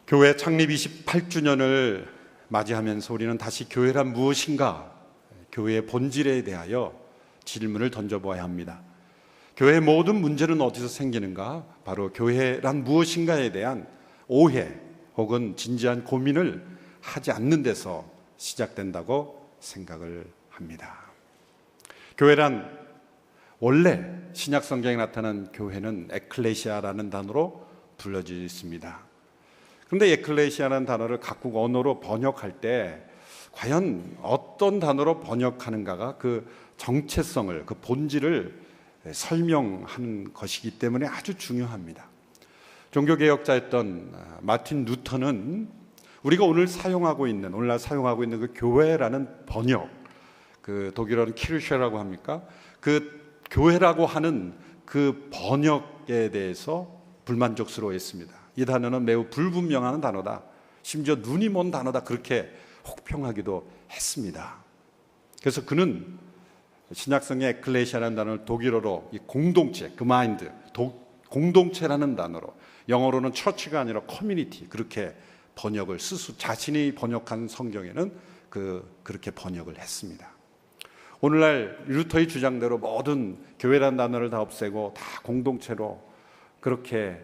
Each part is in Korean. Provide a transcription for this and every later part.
교회 창립 28주년을 맞이하면서 우리는 다시 교회란 무엇인가, 교회의 본질에 대하여 질문을 던져보아야 합니다. 교회의 모든 문제는 어디서 생기는가? 바로 교회란 무엇인가에 대한 오해 혹은 진지한 고민을 하지 않는 데서 시작된다고 생각을 합니다. 교회란 원래 신약 성경에 나타난 교회는 에클레시아라는 단어로 불려져 있습니다. 그런데 에클레시아라는 단어를 각국 언어로 번역할 때 과연 어떤 단어로 번역하는가가 그 정체성을, 그 본질을 설명하는 것이기 때문에 아주 중요합니다. 종교개혁자였던 마틴 루터는 우리가 오늘날 사용하고 있는 그 교회라는 번역, 그 독일어는 키르쉐라고 합니까? 그 교회라고 하는 그 번역에 대해서 불만족스러워했습니다. 이 단어는 매우 불분명한 단어다, 심지어 눈이 먼 단어다, 그렇게 혹평하기도 했습니다. 그래서 그는 신약성의 에클레시아라는 단어를 독일어로 이 공동체, 그마인드, 공동체라는 단어로, 영어로는 처치가 아니라 커뮤니티, 그렇게 번역을 스스로 자신이 번역한 성경에는 그렇게 번역을 했습니다. 오늘날 루터의 주장대로 모든 교회라는 단어를 다 없애고 다 공동체로 그렇게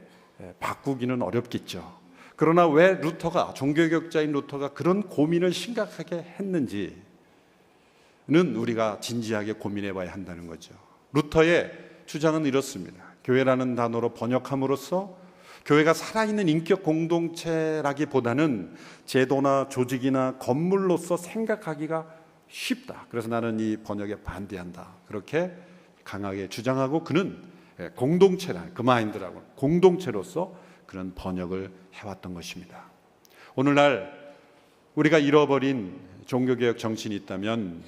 바꾸기는 어렵겠죠. 그러나 왜 루터가, 종교개혁자인 루터가 그런 고민을 심각하게 했는지는 우리가 진지하게 고민해 봐야 한다는 거죠. 루터의 주장은 이렇습니다. 교회라는 단어로 번역함으로써 교회가 살아있는 인격 공동체라기보다는 제도나 조직이나 건물로서 생각하기가 쉽다. 그래서 나는 이 번역에 반대한다. 그렇게 강하게 주장하고 그는 공동체라는, 그 마인드라고, 공동체로서 그런 번역을 해왔던 것입니다. 오늘날 우리가 잃어버린 종교개혁 정신이 있다면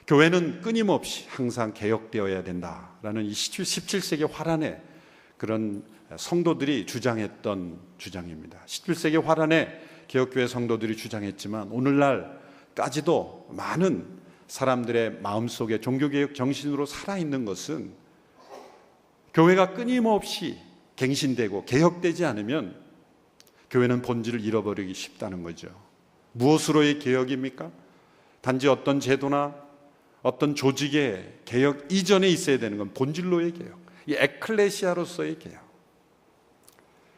교회는 끊임없이 항상 개혁되어야 된다라는 이 17세기 화란의 그런 성도들이 주장했던 주장입니다. 17세기 화란의 개혁교회 성도들이 주장했지만 오늘날까지도 많은 사람들의 마음속에 종교개혁 정신으로 살아있는 것은 교회가 끊임없이 갱신되고 개혁되지 않으면 교회는 본질을 잃어버리기 쉽다는 거죠. 무엇으로의 개혁입니까? 단지 어떤 제도나 어떤 조직의 개혁 이전에 있어야 되는 건 본질로의 개혁, 이 에클레시아로서의 개혁.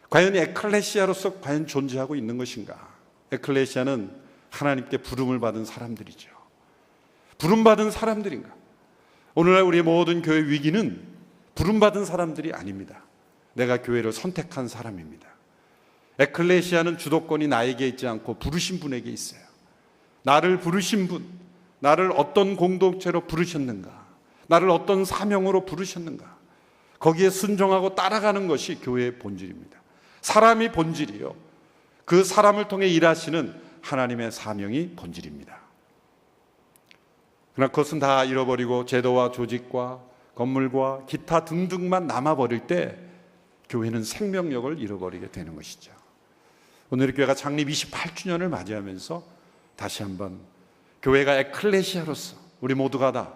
과연 에클레시아로서 과연 존재하고 있는 것인가? 에클레시아는 하나님께 부름을 받은 사람들이죠. 부름받은 사람들인가? 오늘날 우리의 모든 교회 위기는 부름받은 사람들이 아닙니다. 내가 교회를 선택한 사람입니다. 에클레시아는 주도권이 나에게 있지 않고 부르신 분에게 있어요. 나를 부르신 분, 나를 어떤 공동체로 부르셨는가, 나를 어떤 사명으로 부르셨는가, 거기에 순종하고 따라가는 것이 교회의 본질입니다. 사람이 본질이요, 그 사람을 통해 일하시는 하나님의 사명이 본질입니다. 그러나 그것은 다 잃어버리고 제도와 조직과 건물과 기타 등등만 남아버릴 때 교회는 생명력을 잃어버리게 되는 것이죠. 오늘 교회가 창립 28주년을 맞이하면서 다시 한번 교회가 에클레시아로서 우리 모두가 다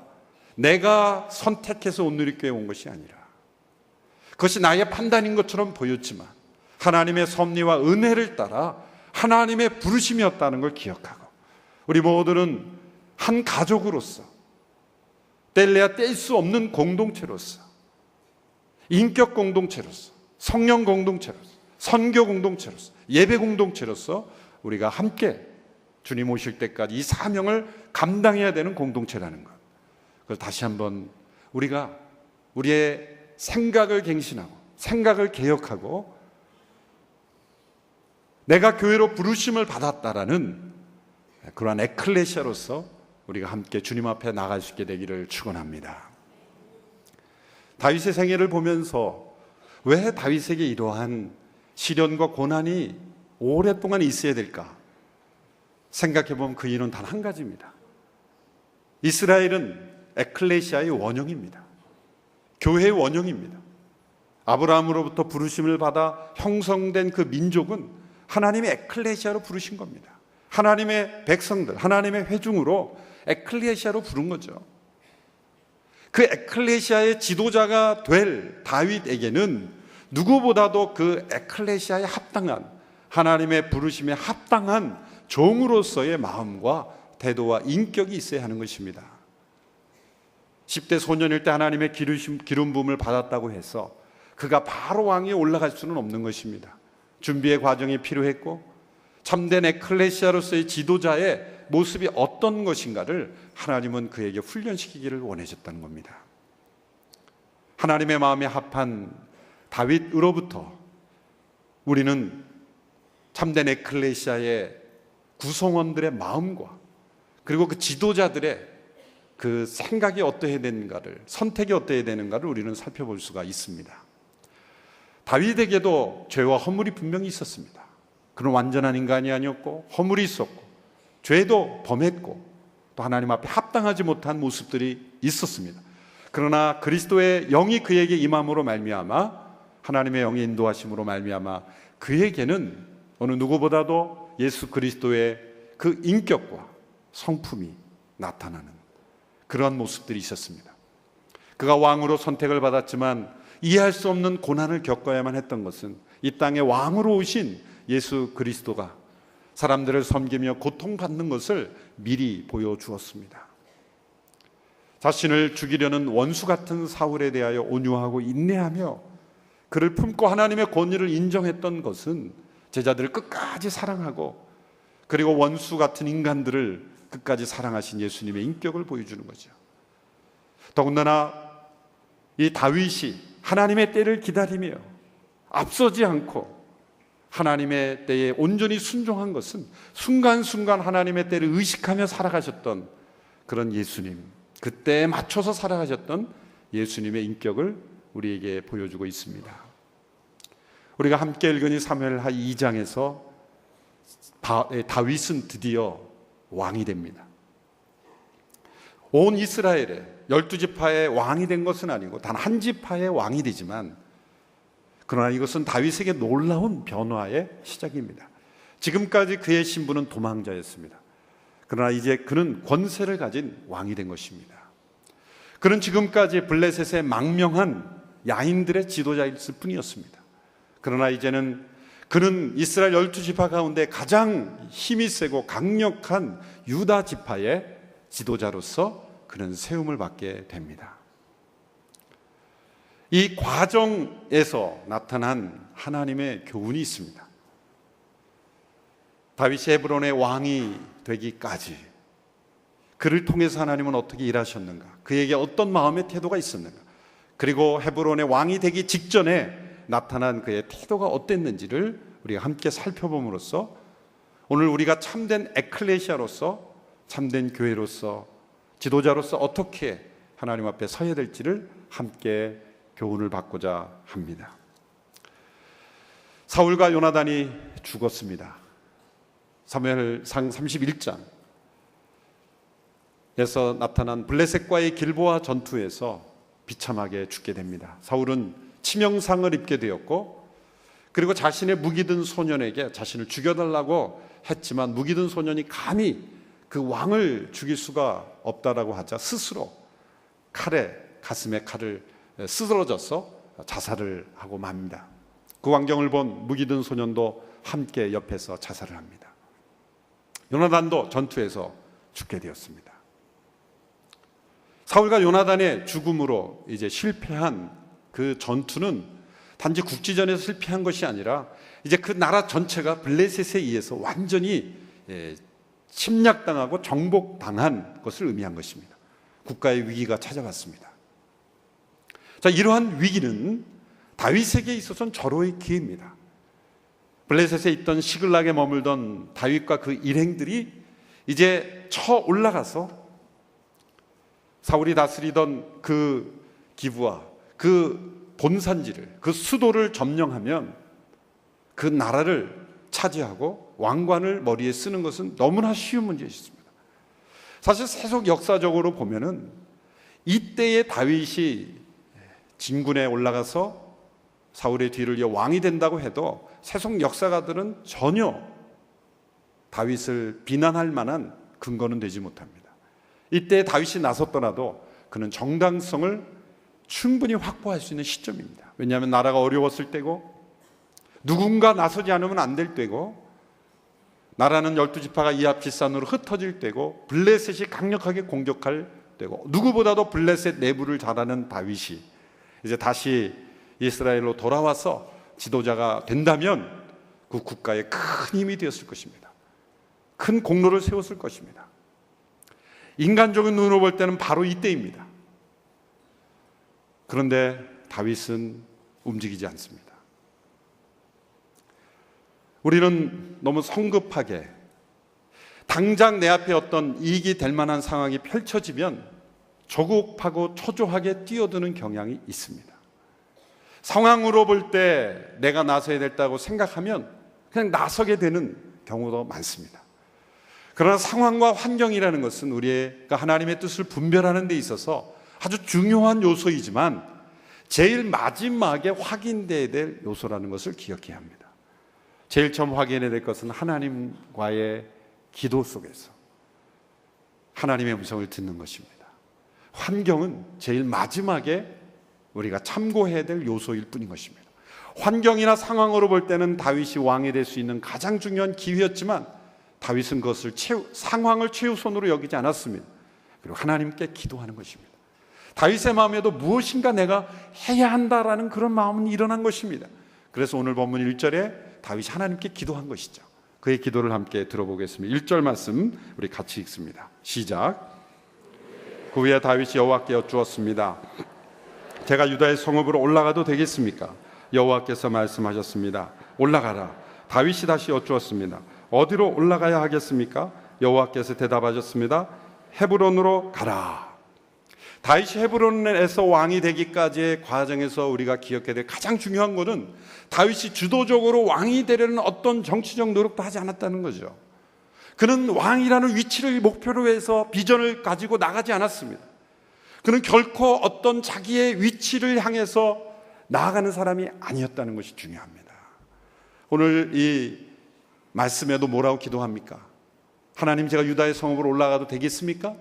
내가 선택해서 오늘교회에 온 것이 아니라, 그것이 나의 판단인 것처럼 보였지만 하나님의 섭리와 은혜를 따라 하나님의 부르심이었다는 걸 기억하고, 우리 모두는 한 가족으로서 뗄래야 뗄 수 없는 공동체로서, 인격 공동체로서, 성령 공동체로서, 선교 공동체로서, 예배 공동체로서 우리가 함께 주님 오실 때까지 이 사명을 감당해야 되는 공동체라는 것, 그걸 다시 한번 우리가 우리의 생각을 갱신하고 생각을 개혁하고 내가 교회로 부르심을 받았다라는 그러한 에클레시아로서 우리가 함께 주님 앞에 나갈 수 있게 되기를 축원합니다. 다윗의 생애를 보면서 왜 다윗에게 이러한 시련과 고난이 오랫동안 있어야 될까 생각해 보면 그 이유는 단 한 가지입니다. 이스라엘은 에클레시아의 원형입니다. 교회의 원형입니다. 아브라함으로부터 부르심을 받아 형성된 그 민족은 하나님의 에클레시아로 부르신 겁니다. 하나님의 백성들, 하나님의 회중으로 에클레시아로 부른 거죠. 그 에클레시아의 지도자가 될 다윗에게는 누구보다도 그 에클레시아에 합당한 하나님의 부르심에 합당한 종으로서의 마음과 태도와 인격이 있어야 하는 것입니다. 10대 소년일 때 하나님의 기름 부음을 받았다고 해서 그가 바로 왕위에 올라갈 수는 없는 것입니다. 준비의 과정이 필요했고 참된 에클레시아로서의 지도자의 모습이 어떤 것인가를 하나님은 그에게 훈련시키기를 원하셨다는 겁니다. 하나님의 마음에 합한 다윗으로부터 우리는 참된 에클레시아의 구성원들의 마음과 그리고 그 지도자들의 그 생각이 어떠해야 되는가를, 선택이 어떠해야 되는가를 우리는 살펴볼 수가 있습니다. 다윗에게도 죄와 허물이 분명히 있었습니다. 그는 완전한 인간이 아니었고 허물이 있었고 죄도 범했고 또 하나님 앞에 합당하지 못한 모습들이 있었습니다. 그러나 그리스도의 영이 그에게 임함으로 말미암아, 하나님의 영의 인도하심으로 말미암아 그에게는 어느 누구보다도 예수 그리스도의 그 인격과 성품이 나타나는 그러한 모습들이 있었습니다. 그가 왕으로 선택을 받았지만 이해할 수 없는 고난을 겪어야만 했던 것은 이 땅에 왕으로 오신 예수 그리스도가 사람들을 섬기며 고통받는 것을 미리 보여주었습니다. 자신을 죽이려는 원수 같은 사울에 대하여 온유하고 인내하며 그를 품고 하나님의 권위를 인정했던 것은 제자들을 끝까지 사랑하고 그리고 원수 같은 인간들을 끝까지 사랑하신 예수님의 인격을 보여주는 거죠. 더군다나 이 다윗이 하나님의 때를 기다리며 앞서지 않고 하나님의 때에 온전히 순종한 것은 순간순간 하나님의 때를 의식하며 살아가셨던 그런 예수님, 그때에 맞춰서 살아가셨던 예수님의 인격을 우리에게 보여주고 있습니다. 우리가 함께 읽은 이 사무엘하 2장에서 다윗은 드디어 왕이 됩니다. 온 이스라엘의 12지파의 왕이 된 것은 아니고 단 한 지파의 왕이 되지만 그러나 이것은 다윗에게 놀라운 변화의 시작입니다. 지금까지 그의 신분은 도망자였습니다. 그러나 이제 그는 권세를 가진 왕이 된 것입니다. 그는 지금까지 블레셋의 망명한 야인들의 지도자였을 뿐이었습니다. 그러나 이제는 그는 이스라엘 12지파 가운데 가장 힘이 세고 강력한 유다 지파의 지도자로서 그는 세움을 받게 됩니다. 이 과정에서 나타난 하나님의 교훈이 있습니다. 다윗이 헤브론의 왕이 되기까지 그를 통해서 하나님은 어떻게 일하셨는가, 그에게 어떤 마음의 태도가 있었는가, 그리고 헤브론의 왕이 되기 직전에 나타난 그의 태도가 어땠는지를 우리가 함께 살펴봄으로써 오늘 우리가 참된 에클레시아로서, 참된 교회로서, 지도자로서 어떻게 하나님 앞에 서야 될지를 함께 교훈을 받고자 합니다. 사울과 요나단이 죽었습니다. 사무엘상 31장에서 나타난 블레셋과의 길보아 전투에서 비참하게 죽게 됩니다. 사울은 치명상을 입게 되었고 그리고 자신의 무기든 소년에게 자신을 죽여달라고 했지만 무기든 소년이 감히 그 왕을 죽일 수가 없다라고 하자 스스로 가슴에 칼을 쓰러져서 자살을 하고 맙니다. 그 광경을 본 무기든 소년도 함께 옆에서 자살을 합니다. 요나단도 전투에서 죽게 되었습니다. 사울과 요나단의 죽음으로 이제 실패한 그 전투는 단지 국지전에서 실패한 것이 아니라 이제 그 나라 전체가 블레셋에 의해서 완전히 침략당하고 정복당한 것을 의미한 것입니다. 국가의 위기가 찾아왔습니다. 자, 이러한 위기는 다윗에게 있어서는 절호의 기회입니다. 블레셋에 있던 시글락에 머물던 다윗과 그 일행들이 이제 쳐 올라가서 사울이 다스리던 그 기브와 그 본산지를, 그 수도를 점령하면 그 나라를 차지하고 왕관을 머리에 쓰는 것은 너무나 쉬운 문제였습니다. 사실 세속 역사적으로 보면은 이때의 다윗이 진군에 올라가서 사울의 뒤를 이어 왕이 된다고 해도 세속 역사가들은 전혀 다윗을 비난할 만한 근거는 되지 못합니다. 이때 다윗이 나섰더라도 그는 정당성을 충분히 확보할 수 있는 시점입니다. 왜냐하면 나라가 어려웠을 때고 누군가 나서지 않으면 안 될 때고, 나라는 12지파가 이합지산으로 흩어질 때고, 블레셋이 강력하게 공격할 때고, 누구보다도 블레셋 내부를 잘 아는 다윗이 이제 다시 이스라엘로 돌아와서 지도자가 된다면 그 국가에 큰 힘이 되었을 것입니다. 큰 공로를 세웠을 것입니다. 인간적인 눈으로 볼 때는 바로 이때입니다. 그런데 다윗은 움직이지 않습니다. 우리는 너무 성급하게 당장 내 앞에 어떤 이익이 될 만한 상황이 펼쳐지면 조급하고 초조하게 뛰어드는 경향이 있습니다. 상황으로 볼 때 내가 나서야 됐다고 생각하면 그냥 나서게 되는 경우도 많습니다. 그러나 상황과 환경이라는 것은 우리가 하나님의 뜻을 분별하는 데 있어서 아주 중요한 요소이지만 제일 마지막에 확인돼야 될 요소라는 것을 기억해야 합니다. 제일 처음 확인해야 될 것은 하나님과의 기도 속에서 하나님의 음성을 듣는 것입니다. 환경은 제일 마지막에 우리가 참고해야 될 요소일 뿐인 것입니다. 환경이나 상황으로 볼 때는 다윗이 왕이 될 수 있는 가장 중요한 기회였지만 다윗은 그것을 상황을 최우선으로 여기지 않았습니다. 그리고 하나님께 기도하는 것입니다. 다윗의 마음에도 무엇인가 내가 해야 한다라는 그런 마음은 일어난 것입니다. 그래서 오늘 본문 1절에 다윗이 하나님께 기도한 것이죠. 그의 기도를 함께 들어보겠습니다. 1절 말씀 우리 같이 읽습니다. 시작. 그 후에 다윗이 여호와께 여쭈었습니다. 제가 유다의 성읍으로 올라가도 되겠습니까? 여호와께서 말씀하셨습니다. 올라가라. 다윗이 다시 여쭈었습니다. 어디로 올라가야 하겠습니까? 여호와께서 대답하셨습니다. 헤브론으로 가라. 다윗이 헤브론에서 왕이 되기까지의 과정에서 우리가 기억해야 될 가장 중요한 것은 다윗이 주도적으로 왕이 되려는 어떤 정치적 노력도 하지 않았다는 거죠. 그는 왕이라는 위치를 목표로 해서 비전을 가지고 나가지 않았습니다. 그는 결코 어떤 자기의 위치를 향해서 나아가는 사람이 아니었다는 것이 중요합니다. 오늘 이 말씀에도 뭐라고 기도합니까? 하나님, 제가 유다의 성읍으로 올라가도 되겠습니까?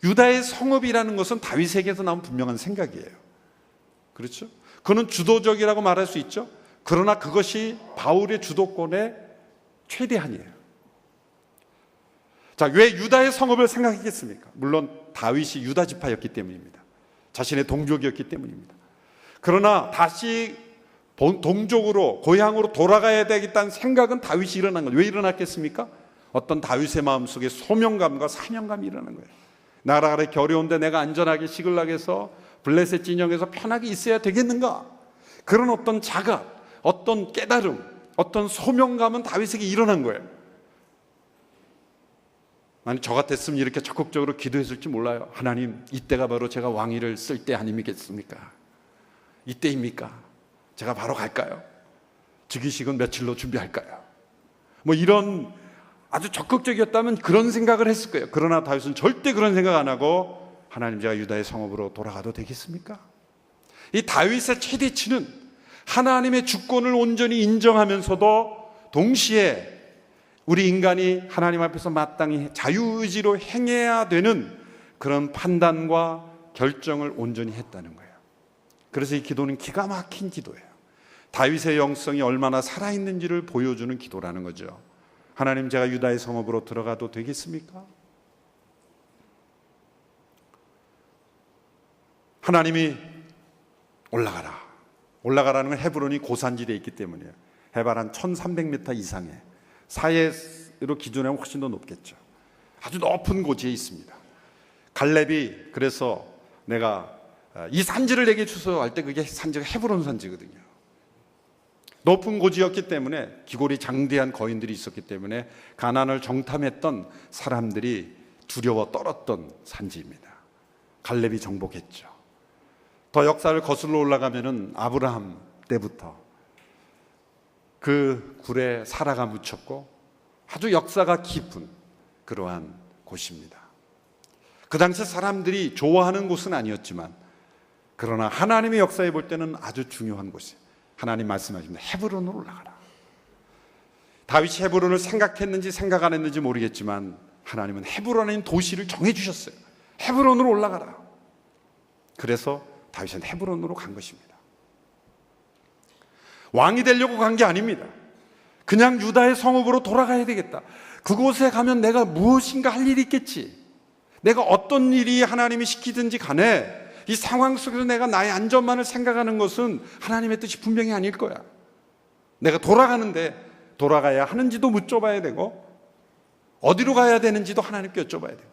유다의 성읍이라는 것은 다윗에게서 나온 분명한 생각이에요. 그렇죠? 그는 주도적이라고 말할 수 있죠. 그러나 그것이 바울의 주도권의 최대한이에요. 자, 왜 유다의 성읍을 생각했겠습니까? 물론 다윗이 유다 지파였기 때문입니다. 자신의 동족이었기 때문입니다. 그러나 다시 동족으로 고향으로 돌아가야 되겠다는 생각은 다윗이 일어난 거예요. 왜 일어났겠습니까? 어떤 다윗의 마음속에 소명감과 사명감이 일어난 거예요. 나라가 겨려운데 내가 안전하게 시글락에서 블레셋 진영에서 편하게 있어야 되겠는가? 그런 어떤 자각, 어떤 깨달음, 어떤 소명감은 다윗에게 일어난 거예요. 아니, 저 같았으면 이렇게 적극적으로 기도했을지 몰라요. 하나님, 이때가 바로 제가 왕위를 쓸 때 아니겠습니까? 이때입니까? 제가 바로 갈까요? 즉위식은 며칠로 준비할까요? 뭐 이런 아주 적극적이었다면 그런 생각을 했을 거예요. 그러나 다윗은 절대 그런 생각 안 하고 하나님, 제가 유다의 성읍으로 돌아가도 되겠습니까? 이 다윗의 최대치는 하나님의 주권을 온전히 인정하면서도 동시에 우리 인간이 하나님 앞에서 마땅히 자유의지로 행해야 되는 그런 판단과 결정을 온전히 했다는 거예요. 그래서 이 기도는 기가 막힌 기도예요. 다윗의 영성이 얼마나 살아있는지를 보여주는 기도라는 거죠. 하나님, 제가 유다의 성읍으로 들어가도 되겠습니까? 하나님이 올라가라. 올라가라는 건 헤브론이 고산지대에 있기 때문이에요. 해발 한 1300m 이상에, 사해로 기준하면 훨씬 더 높겠죠. 아주 높은 고지에 있습니다. 갈렙이 그래서 내가 이 산지를 내게 주소요 할 때 그게 산지가 헤브론 산지거든요. 높은 고지였기 때문에 기골이 장대한 거인들이 있었기 때문에 가나안을 정탐했던 사람들이 두려워 떨었던 산지입니다. 갈렙이 정복했죠. 더 역사를 거슬러 올라가면은 아브라함 때부터 그 굴에 사라가 묻혔고 아주 역사가 깊은 그러한 곳입니다. 그 당시 사람들이 좋아하는 곳은 아니었지만 그러나 하나님의 역사에 볼 때는 아주 중요한 곳이에요. 하나님 말씀하십니다. 헤브론으로 올라가라. 다윗이 헤브론을 생각했는지 생각 안 했는지 모르겠지만 하나님은 헤브론인 도시를 정해주셨어요. 헤브론으로 올라가라. 그래서 다윗은 헤브론으로 간 것입니다. 왕이 되려고 간 게 아닙니다. 그냥 유다의 성읍으로 돌아가야 되겠다. 그곳에 가면 내가 무엇인가 할 일이 있겠지. 내가 어떤 일이 하나님이 시키든지 간에 이 상황 속에서 내가 나의 안전만을 생각하는 것은 하나님의 뜻이 분명히 아닐 거야. 내가 돌아가는데 돌아가야 하는지도 묻어봐야 되고 어디로 가야 되는지도 하나님께 여쭤봐야 되고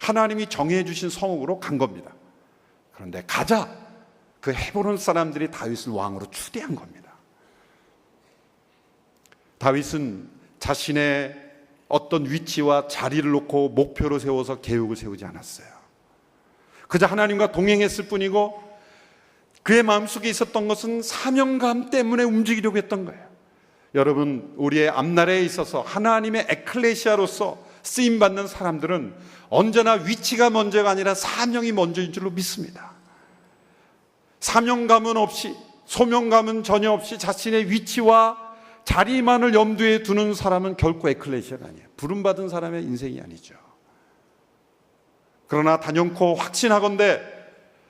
하나님이 정해 주신 성읍으로 간 겁니다. 그런데 가자. 그 헤브론 사람들이 다윗을 왕으로 추대한 겁니다. 다윗은 자신의 어떤 위치와 자리를 놓고 목표로 세워서 계획을 세우지 않았어요. 그저 하나님과 동행했을 뿐이고 그의 마음속에 있었던 것은 사명감 때문에 움직이려고 했던 거예요. 여러분, 우리의 앞날에 있어서 하나님의 에클레시아로서 쓰임받는 사람들은 언제나 위치가 먼저가 아니라 사명이 먼저인 줄로 믿습니다. 사명감은 없이, 소명감은 전혀 없이 자신의 위치와 자리만을 염두에 두는 사람은 결코 에클레시아가 아니에요. 부름받은 사람의 인생이 아니죠. 그러나 단연코 확신하건대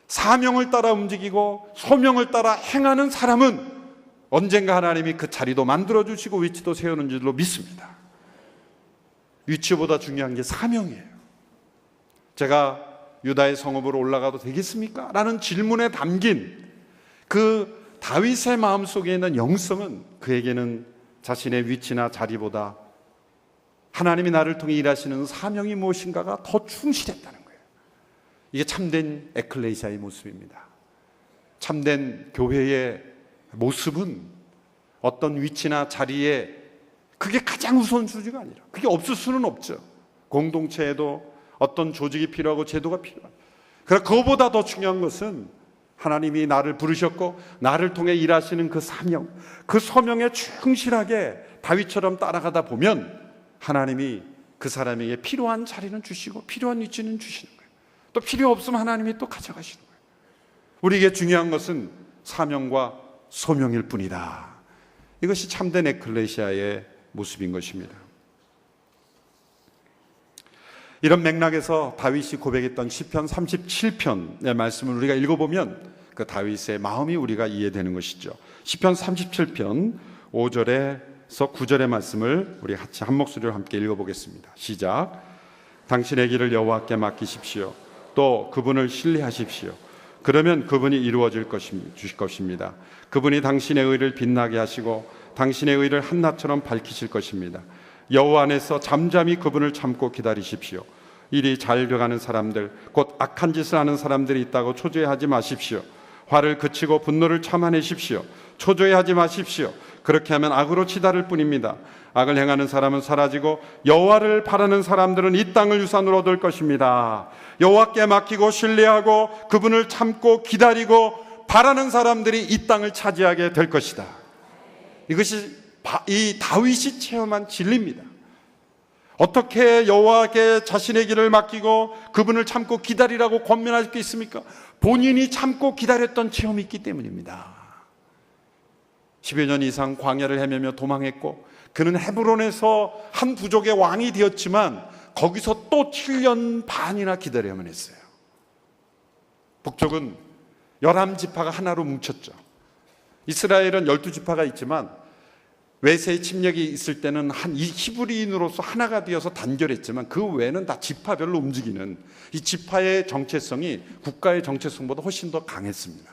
사명을 따라 움직이고 소명을 따라 행하는 사람은 언젠가 하나님이 그 자리도 만들어주시고 위치도 세우는 줄로 믿습니다. 위치보다 중요한 게 사명이에요. 제가 유다의 성읍으로 올라가도 되겠습니까? 라는 질문에 담긴 그 다윗의 마음속에 있는 영성은 그에게는 자신의 위치나 자리보다 하나님이 나를 통해 일하시는 사명이 무엇인가가 더 충실했다는 거예요. 이게 참된 에클레시아의 모습입니다. 참된 교회의 모습은 어떤 위치나 자리에 그게 가장 우선순위가 아니라 그게 없을 수는 없죠. 공동체에도 어떤 조직이 필요하고 제도가 필요하고 그러나 그거보다 더 중요한 것은 하나님이 나를 부르셨고 나를 통해 일하시는 그 사명, 그 소명에 충실하게 다윗처럼 따라가다 보면 하나님이 그 사람에게 필요한 자리는 주시고 필요한 위치는 주시는 거예요. 또 필요 없으면 하나님이 또 가져가시는 거예요. 우리에게 중요한 것은 사명과 소명일 뿐이다. 이것이 참된 에클레시아의 모습인 것입니다. 이런 맥락에서 다윗이 고백했던 시편 37편의 말씀을 우리가 읽어보면 그 다윗의 마음이 우리가 이해되는 것이죠. 시편 37편 5절에서 9절의 말씀을 우리 같이 한 목소리로 함께 읽어보겠습니다. 시작. 당신의 길을 여호와께 맡기십시오. 또 그분을 신뢰하십시오. 그러면 그분이 이루어질 주실 것입니다. 그분이 당신의 의를 빛나게 하시고 당신의 의를 한낮처럼 밝히실 것입니다. 여호와 안에서 잠잠히 그분을 참고 기다리십시오. 일이 잘 돼가는 사람들, 곧 악한 짓을 하는 사람들이 있다고 초조해하지 마십시오. 화를 그치고 분노를 참아내십시오. 초조해하지 마십시오. 그렇게 하면 악으로 치달을 뿐입니다. 악을 행하는 사람은 사라지고 여호와를 바라는 사람들은 이 땅을 유산으로 얻을 것입니다. 여호와께 맡기고 신뢰하고 그분을 참고 기다리고 바라는 사람들이 이 땅을 차지하게 될 것이다. 이것이 이 다윗이 체험한 진리입니다. 어떻게 여호와께 자신의 길을 맡기고 그분을 참고 기다리라고 권면할 수 있습니까? 본인이 참고 기다렸던 체험이 있기 때문입니다. 10여 년 이상 광야를 헤매며 도망했고 그는 헤브론에서 한 부족의 왕이 되었지만 거기서 또 7년 반이나 기다려야만 했어요. 북쪽은 11지파가 하나로 뭉쳤죠. 이스라엘은 12지파가 있지만 외세의 침략이 있을 때는 한 이 히브리인으로서 하나가 되어서 단결했지만 그 외에는 다 지파별로 움직이는 이 지파의 정체성이 국가의 정체성보다 훨씬 더 강했습니다.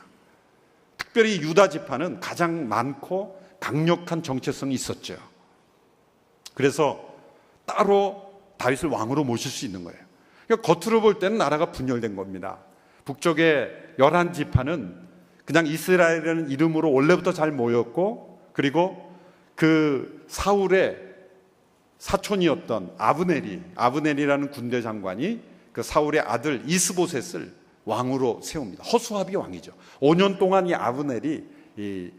특별히 유다 지파는 가장 많고 강력한 정체성이 있었죠. 그래서 따로 다윗을 왕으로 모실 수 있는 거예요. 그러니까 겉으로 볼 때는 나라가 분열된 겁니다. 북쪽의 11지파는 그냥 이스라엘이라는 이름으로 원래부터 잘 모였고 그리고 그 사울의 사촌이었던 아브넬이라는 군대 장관이 그 사울의 아들 이스보셋을 왕으로 세웁니다. 허수아비 왕이죠. 5년 동안 이 아브넬이 이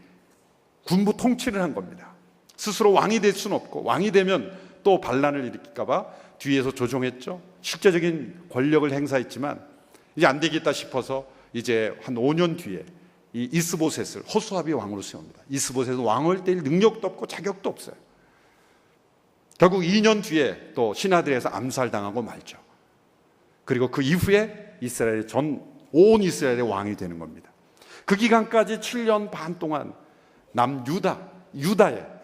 군부 통치를 한 겁니다. 스스로 왕이 될 수는 없고 왕이 되면 또 반란을 일으킬까 봐 뒤에서 조종했죠. 실제적인 권력을 행사했지만 이제 안 되겠다 싶어서 이제 한 5년 뒤에 이 이스보셋을 허수아비 왕으로 세웁니다. 이스보셋은 왕을 때릴 능력도 없고 자격도 없어요. 결국 2년 뒤에 또 신하들에서 암살당하고 말죠. 그리고 그 이후에 온 이스라엘의 왕이 되는 겁니다. 그 기간까지 7년 반 동안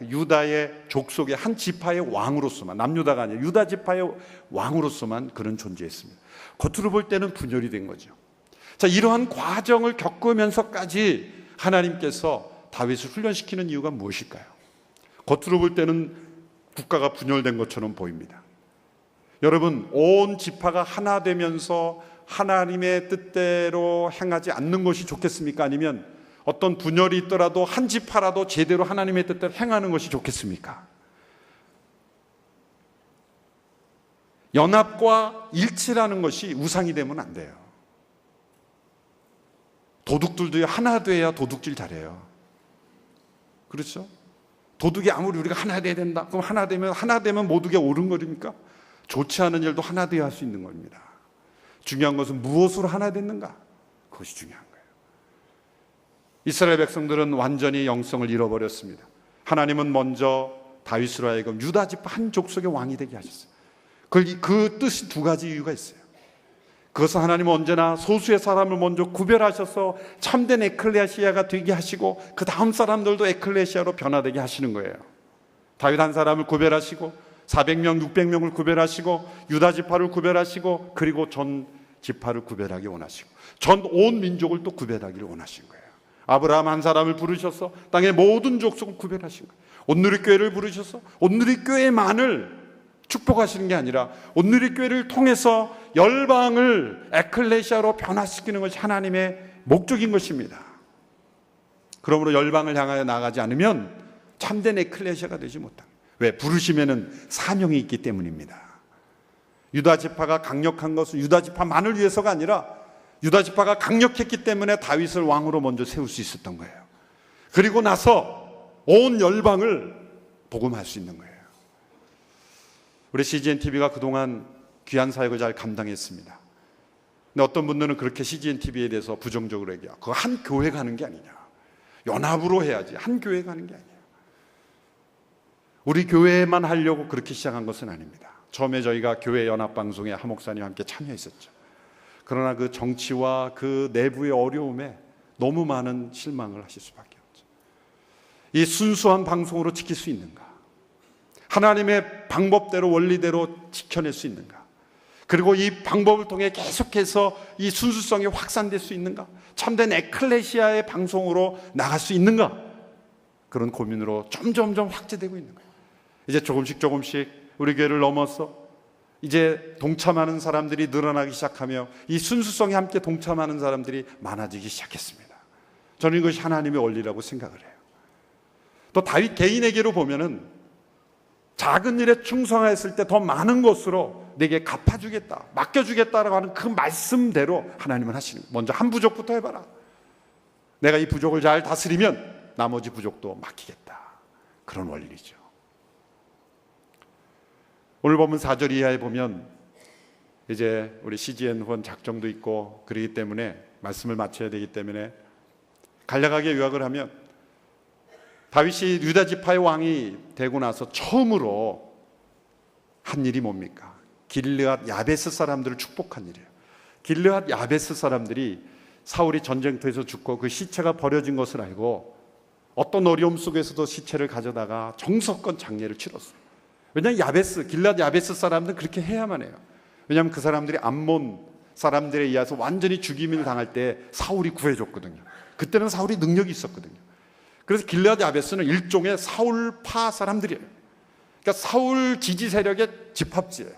유다의 족속의 한 지파의 왕으로서만, 남유다가 아니라 유다 지파의 왕으로서만 그런 존재했습니다. 겉으로 볼 때는 분열이 된 거죠. 자, 이러한 과정을 겪으면서까지 하나님께서 다윗을 훈련시키는 이유가 무엇일까요? 겉으로 볼 때는 국가가 분열된 것처럼 보입니다. 여러분, 온 지파가 하나 되면서 하나님의 뜻대로 행하지 않는 것이 좋겠습니까? 아니면 어떤 분열이 있더라도 한 지파라도 제대로 하나님의 뜻대로 행하는 것이 좋겠습니까? 연합과 일치라는 것이 우상이 되면 안 돼요. 도둑들도 하나 돼야 도둑질 잘해요. 그렇죠? 도둑이 아무리 우리가 하나 돼야 된다. 그럼 하나 되면 모두가 옳은 거입니까? 좋지 않은 일도 하나 되어야 할 수 있는 겁니다. 중요한 것은 무엇으로 하나 됐는가? 그것이 중요한 거예요. 이스라엘 백성들은 완전히 영성을 잃어버렸습니다. 하나님은 먼저 다윗으로 하여금 유다 지파 한 족속의 왕이 되게 하셨어요. 그 뜻이 두 가지 이유가 있어요. 그것은 하나님은 언제나 소수의 사람을 먼저 구별하셔서 참된 에클레시아가 되게 하시고 그 다음 사람들도 에클레시아로 변화되게 하시는 거예요. 다윗 한 사람을 구별하시고 400명, 600명을 구별하시고 유다 지파를 구별하시고 그리고 전 지파를 구별하기 원하시고 전 온 민족을 또 구별하기를 원하신 거예요. 아브라함 한 사람을 부르셔서 땅의 모든 족속을 구별하신 거예요. 온누리교회를 부르셔서 온누리교회만을 축복하시는 게 아니라 온누리교회를 통해서 열방을 에클레시아로 변화시키는 것이 하나님의 목적인 것입니다. 그러므로 열방을 향하여 나가지 않으면 참된 에클레시아가 되지 못합니다. 왜? 부르심에는 사명이 있기 때문입니다. 유다 지파가 강력한 것은 유다 지파만을 위해서가 아니라 유다 지파가 강력했기 때문에 다윗을 왕으로 먼저 세울 수 있었던 거예요. 그리고 나서 온 열방을 복음할 수 있는 거예요. 우리 CGN TV가 그동안 귀한 사역을 잘 감당했습니다. 근데 어떤 분들은 그렇게 CGN TV에 대해서 부정적으로 얘기해요. 그거 한 교회 가는 게 아니냐. 연합으로 해야지. 한 교회 가는 게 아니에요. 우리 교회만 하려고 그렇게 시작한 것은 아닙니다. 처음에 저희가 교회 연합방송에 하 목사님과 함께 참여했었죠. 그러나 그 정치와 그 내부의 어려움에 너무 많은 실망을 하실 수밖에 없죠. 이 순수한 방송으로 지킬 수 있는가? 하나님의 방법대로 원리대로 지켜낼 수 있는가? 그리고 이 방법을 통해 계속해서 이 순수성이 확산될 수 있는가? 참된 에클레시아의 방송으로 나갈 수 있는가? 그런 고민으로 점점점 확대되고 있는 거예요. 이제 조금씩 우리 교회를 넘어서 이제 동참하는 사람들이 늘어나기 시작하며 이 순수성에 함께 동참하는 사람들이 많아지기 시작했습니다. 저는 이것이 하나님의 원리라고 생각을 해요. 또 다윗 개인에게로 보면은 작은 일에 충성했을 때 더 많은 것으로 내게 갚아주겠다, 맡겨주겠다라고 하는 그 말씀대로 하나님은 하시는 거예요. 먼저 한 부족부터 해봐라. 내가 이 부족을 잘 다스리면 나머지 부족도 맡기겠다. 그런 원리죠. 오늘 보면 4절 이하에 보면 이제 우리 CGN 후원 작정도 있고 그러기 때문에 말씀을 마쳐야 되기 때문에 간략하게 요약을 하면 다윗이 유다 지파의 왕이 되고 나서 처음으로 한 일이 뭡니까? 길르앗 야베스 사람들을 축복한 일이에요. 길르앗 야베스 사람들이 사울이 전쟁터에서 죽고 그 시체가 버려진 것을 알고 어떤 어려움 속에서도 시체를 가져다가 정석권 장례를 치렀어요. 왜냐하면 길르앗 야베스 사람들은 그렇게 해야만 해요. 왜냐하면 그 사람들이 암몬 사람들에 의해서 완전히 죽임을 당할 때 사울이 구해줬거든요. 그때는 사울이 능력이 있었거든요. 그래서 길르앗 야베스는 일종의 사울파 사람들이에요. 그러니까 사울 지지 세력의 집합지예요.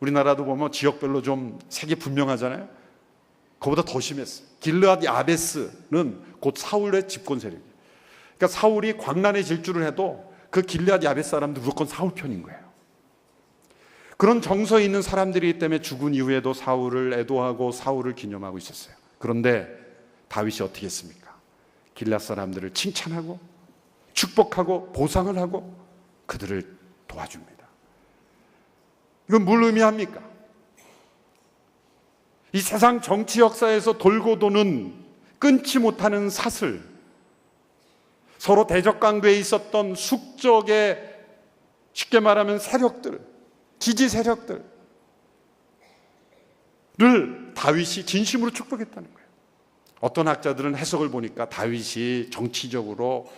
우리나라도 보면 지역별로 좀 색이 분명하잖아요. 그보다 더 심했어요. 길르앗 야베스는 곧 사울의 집권 세력이에요. 그러니까 사울이 광란의 질주를 해도 그 길르앗 야베스 사람도 무조건 사울 편인 거예요. 그런 정서에 있는 사람들이기 때문에 죽은 이후에도 사울을 애도하고 사울을 기념하고 있었어요. 그런데 다윗이 어떻게 했습니까? 길르앗 사람들을 칭찬하고 축복하고 보상을 하고 그들을 도와줍니다. 이건 뭘 의미합니까? 이 세상 정치 역사에서 돌고 도는 끊지 못하는 사슬, 서로 대적관계에 있었던 숙적의 쉽게 말하면 세력들, 지지 세력들을 다윗이 진심으로 축복했다는 거예요. 어떤 학자들은 해석을 보니까 다윗이 정치적으로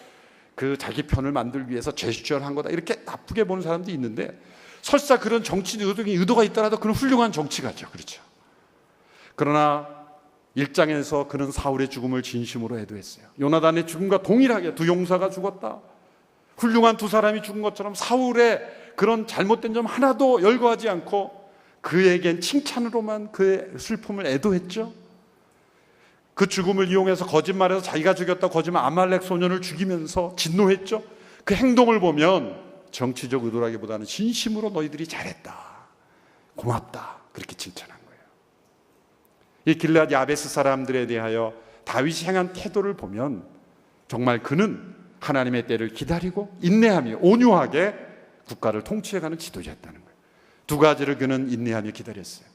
그 자기 편을 만들기 위해서 제스처를 거다 이렇게 나쁘게 보는 사람도 있는데, 설사 그런 정치 의도가 있더라도 그는 훌륭한 정치가죠. 그렇죠. 그러나 1장에서 그는 사울의 죽음을 진심으로 애도했어요. 요나단의 죽음과 동일하게 두 용사가 죽었다, 훌륭한 두 사람이 죽은 것처럼 사울의 그런 잘못된 점 하나도 열거하지 않고 그에겐 칭찬으로만 그의 슬픔을 애도했죠. 그 죽음을 이용해서 거짓말해서 자기가 죽였다 거짓말 아말렉 소년을 죽이면서 진노했죠. 그 행동을 보면 정치적 의도라기보다는 진심으로 너희들이 잘했다, 고맙다, 그렇게 칭찬한 거예요. 이 길르앗 야베스 사람들에 대하여 다윗이 행한 태도를 보면 정말 그는 하나님의 때를 기다리고 인내하며 온유하게 국가를 통치해가는 지도자였다는 거예요. 두 가지를 그는 인내하며 기다렸어요.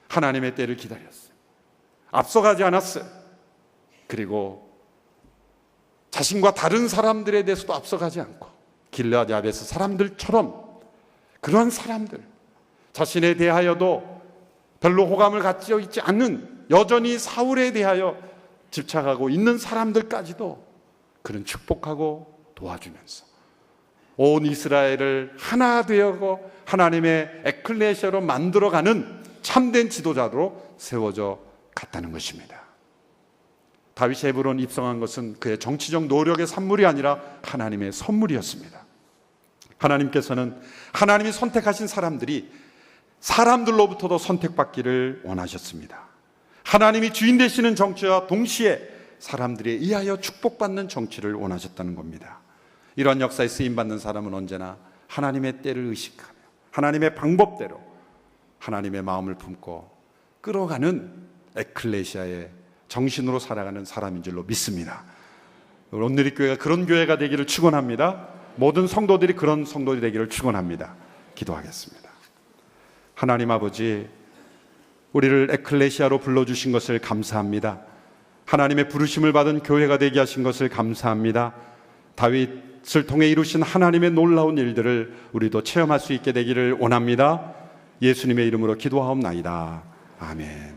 하나님의 때를 기다렸어요. 앞서가지 않았어요. 그리고 자신과 다른 사람들에 대해서도 앞서가지 않고 길르앗 야베스 사람들처럼 그러한 사람들, 자신에 대하여도 별로 호감을 갖지 있지 않는, 여전히 사울에 대하여 집착하고 있는 사람들까지도 그는 축복하고 도와주면서 온 이스라엘을 하나 되고 하나님의 에클레시아로 만들어가는 참된 지도자로 세워져 갔다는 것입니다. 다윗이 헤브론 입성한 것은 그의 정치적 노력의 산물이 아니라 하나님의 선물이었습니다. 하나님께서는 하나님이 선택하신 사람들이 사람들로부터도 선택받기를 원하셨습니다. 하나님이 주인 되시는 정치와 동시에 사람들에 의하여 축복받는 정치를 원하셨다는 겁니다. 이러한 역사에 쓰임받는 사람은 언제나 하나님의 때를 의식하며 하나님의 방법대로 하나님의 마음을 품고 끌어가는 에클레시아의 정신으로 살아가는 사람인 줄로 믿습니다. 온누리교회가 그런 교회가 되기를 축원합니다. 모든 성도들이 그런 성도들이 되기를 축원합니다. 기도하겠습니다. 하나님 아버지, 우리를 에클레시아로 불러주신 것을 감사합니다. 하나님의 부르심을 받은 교회가 되게 하신 것을 감사합니다. 다윗을 통해 이루신 하나님의 놀라운 일들을 우리도 체험할 수 있게 되기를 원합니다. 예수님의 이름으로 기도하옵나이다. 아멘.